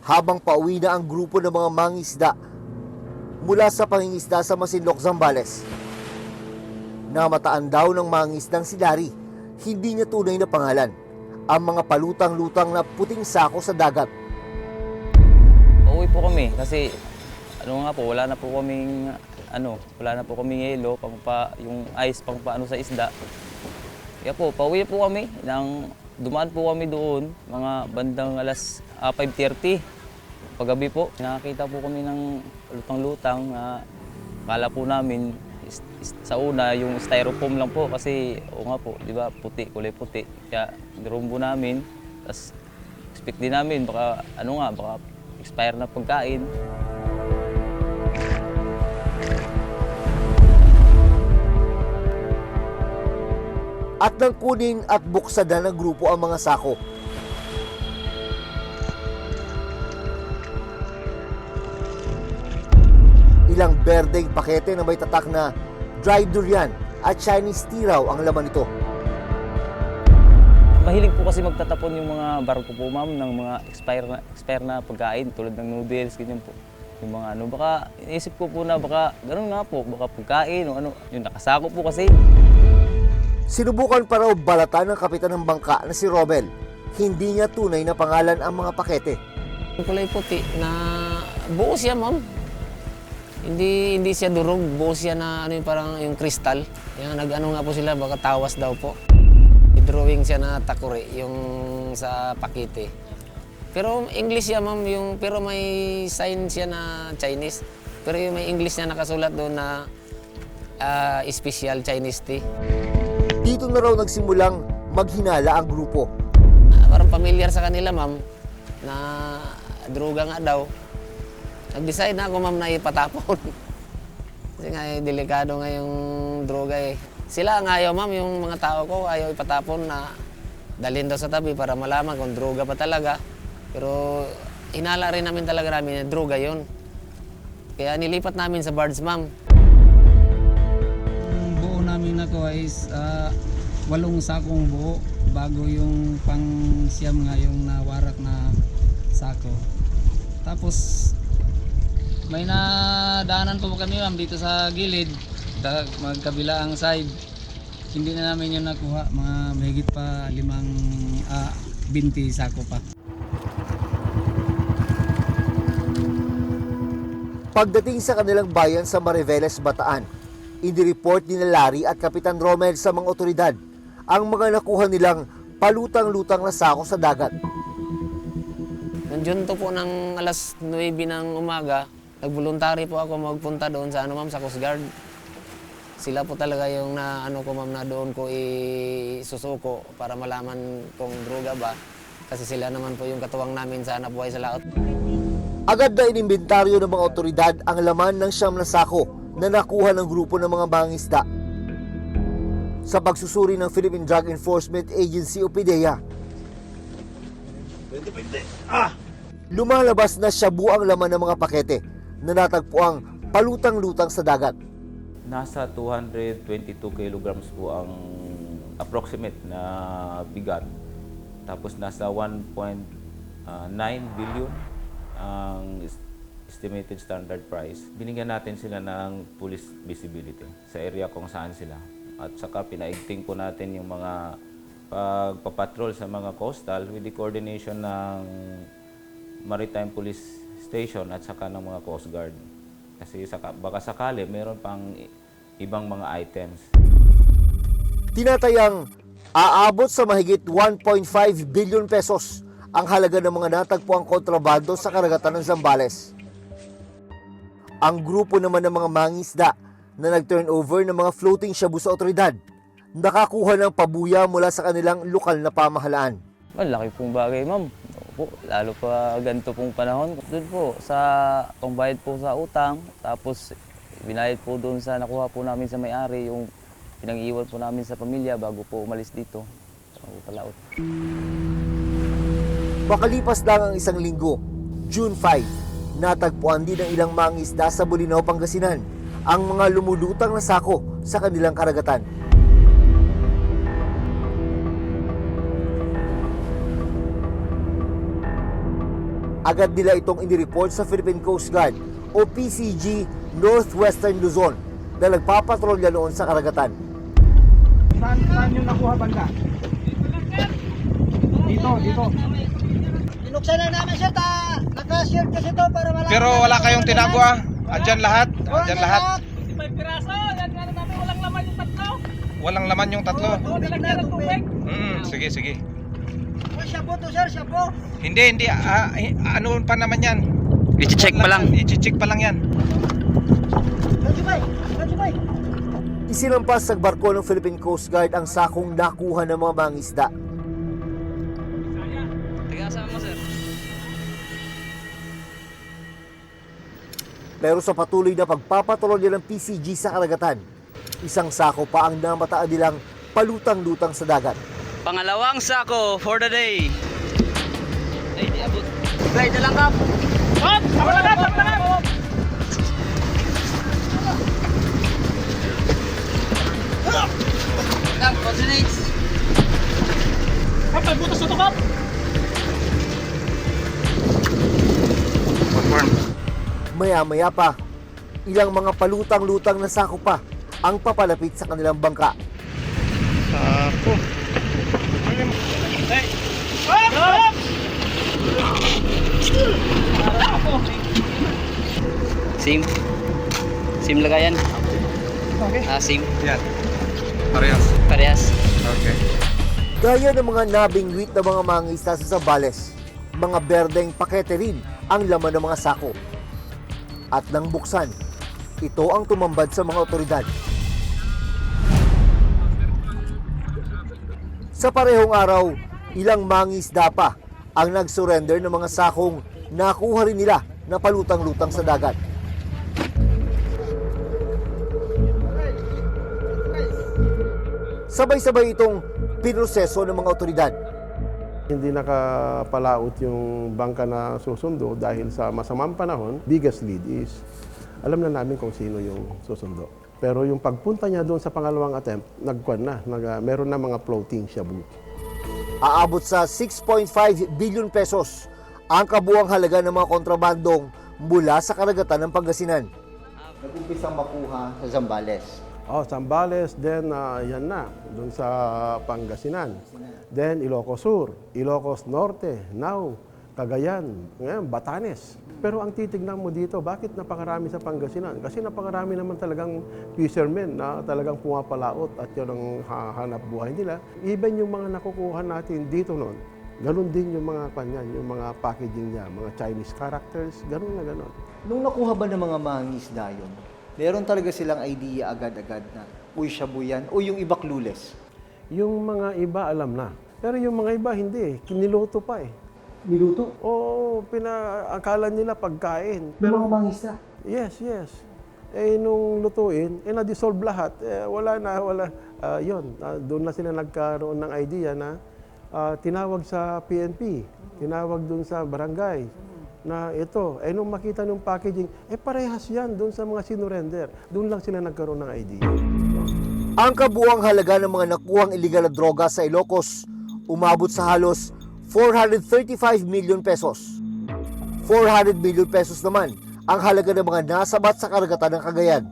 habang pauwi na ang grupo ng mga mangingisda mula sa pangingisda sa Masinloc, Zambales. Namataan daw ng mangingisdang si Larry, hindi niya tunay na pangalan, ang mga palutang-lutang na puting sako sa dagat. Pauwi po kami kasi wala na po kaming yelo, yung ice pang paano sa isda. Kaya po, pauwi po kami, dumaan po kami doon, mga bandang alas 5:30. Paggabi po, nakakita po kami ng lutang-lutang na kala po namin sa una yung styrofoam lang po kasi di ba, puti, kulay puti. Kaya nirumbo namin, tapos expect din namin baka expire na pagkain. At nang kunin at buksadan ng grupo ang mga sako. Ilang berdeng pakete na may tatak na dried durian at Chinese tea raw ang laman nito. Mahilig po kasi magtatapon yung mga barko po, ma'am, ng mga expire na pagkain tulad ng noodles, ganyan po. Yung mga baka inisip ko po na baka ganun nga po, baka pagkain o yung nakasako po kasi. Sinubukan pa raw balatan ng kapitan ng bangka na si Romel. Hindi niya tunay na pangalan ang mga pakete. Yung kulay puti na buo siya, ma'am. Hindi siya durog, buo siya na parang yung kristal. Yung nga po sila, baka tawas daw po. Drawing siya na takore, yung sa pakete. Pero English siya, ma'am, pero may sign siya na Chinese. Pero yung may English na nakasulat doon na special Chinese tea. Dito na raw nagsimulang maghinala ang grupo. Parang familiar sa kanila, ma'am, na droga nga daw. Nag-decide na ako, ma'am, na ipatapon. Kasi nga, delikado nga yung droga eh. Sila ang ayaw, ma'am, yung mga tao ko, ayaw ipatapon na dalhin daw sa tabi para malaman kung droga pa talaga. Pero hinala rin namin talaga na droga yun. Kaya nilipat namin sa barge, ma'am. Ang buo namin nakuha is 8 sakong buo bago yung pang-siyam nga yung nawarak na sako. Tapos may nadaanan po kami, ma'am, dito sa gilid, magkabila ang side. Hindi na namin yun nakuha, mga mahigit pa 20 sako pa. Pagdating sa kanilang bayan sa Mariveles, Bataan, inireport ni Larry at Kapitan Romel sa mga otoridad ang mga nakuha nilang palutang-lutang na sako sa dagat. Nandiyon to po ng alas 9 ng umaga, nag-voluntary po ako magpunta doon sa ma'am, sa Coast Guard. Sila po talaga yung ma'am, na doon ko isusuko para malaman kung droga ba. Kasi sila naman po yung katuwang namin sa hanapbuhay sa laot. Agad na inimbentaryo ng mga otoridad ang laman ng 9 na sako na nakuha ng grupo ng mga mangingisda. Sa pagsusuri ng Philippine Drug Enforcement Agency o PDEA, lumalabas na shabu ang laman ng mga pakete na natagpuang palutang-lutang sa dagat. Nasa 222 kilograms po ang approximate na bigat. Tapos nasa 1.9 billion ang estimated standard price. Binigyan natin sila ng police visibility sa area kung saan sila. At saka pinaigting po natin yung mga pagpapatrol sa mga coastal with the coordination ng Maritime Police Station at saka ng mga Coast Guard. Kasi baka sakali mayroon pang ibang mga items. Tinatayang aabot sa mahigit 1.5 billion pesos ang halaga ng mga natagpuang kontrabando sa karagatan ng Zambales. Ang grupo naman ng mga mangingisda na nag-turnover ng mga floating shabu sa otoridad, nakakuha ng pabuya mula sa kanilang lokal na pamahalaan. Malaki pong bagay, ma'am. Po, lalo pa ganito pong panahon. Doon po, sa pangbayad po sa utang, tapos binayad po doon sa nakuha po namin sa may-ari, yung pinag-iwan po namin sa pamilya bago po umalis dito sa Palaot. Makalipas lang ang isang linggo, June 5, natagpuan din ng ilang mangingisda sa Bolinao, Pangasinan ang mga lumulutang na sako sa kanilang karagatan. Agad nila itong inireport sa Philippine Coast Guard o PCG Northwestern Luzon na nagpapatrolya noon sa karagatan. Saan yung nakuha banda? Dito. Binuksan na namin sir, naka-shield kasi to para malaman. Pero wala kayong tinago ah. Andyan lahat. Andyan lahat. Walang laman yung tatlo. Sige. Siya po to sir, siya po. Hindi. Ano pa naman yan? I-check pa lang. I-check pa lang yan. Ganjubay. Isinampas sa barko ng Philippine Coast Guard ang sakong nakuha ng mga mangisda. Tigasan mo, sir. Pero sa patuloy na pagpapatrolya ng PCG sa karagatan, isang sako pa ang namataan nilang palutang-lutang sa dagat. Pangalawang sako for the day. Ay, di abot. Play na lang, Kap. Kap, coordinates. Maya-maya pa, ilang mga palutang-lutang na sako pa ang papalapit sa kanilang bangka. Sim lagayan. Okay. Sim. Yan. Parehas. Parehas. Okay. Gaya ng mga nabingwit na mga mangisda sa Zambales, mga berdeng pakete rin ang laman ng mga sako. At nang buksan, ito ang tumambad sa mga otoridad. Sa parehong araw, ilang mangisda pa ang nag-surrender ng mga sakong nakuha rin nila na palutang-lutang sa dagat. Sabay-sabay itong pinroseso ng mga otoridad. Hindi nakapalaot yung bangka na susundo dahil sa masamang panahon, biggest lead is alam na namin kung sino yung susundo. Pero yung pagpunta niya doon sa pangalawang attempt, meron na mga floating shabu. Aabot sa 6.5 billion pesos ang kabuang halaga ng mga kontrabandong mula sa karagatan ng Pangasinan. Nag-umpisang makuha sa Zambales. Zambales, then yan na, doon sa Pangasinan. Then Ilocos Sur, Ilocos Norte, now Cagayan, ngayon Batanes. Pero ang titignan mo dito, bakit napakarami sa Pangasinan? Kasi napakarami naman talagang fishermen na talagang pumapalaot at yun ang hanap buhay nila. Even yung mga nakukuha natin dito noon, ganun din yung mga kanyan, yung mga packaging niya, mga Chinese characters, ganun na ganun. Nung nakuha ba ng mga mangingisda yun, meron talaga silang idea agad-agad na, uy, shabu yan, o yung iba clueless? Yung mga iba alam na. Pero yung mga iba hindi, kiniluto pa eh. Niluto? Oo, akala nila pagkain. Pero mga mangingisda? Yes. Eh, nung lutuin, na-dissolve lahat. Wala. Doon na sila nagkaroon ng idea na tinawag sa PNP, tinawag doon sa barangay na ito. Nung makita ng packaging, parehas yan doon sa mga sinurrender. Doon lang sila nagkaroon ng idea. Ang kabuang halaga ng mga nakuhang iligal na droga sa Ilocos umabot sa halos 435 million pesos. 400 million pesos naman ang halaga ng mga nasabat sa karagatan ng Cagayan.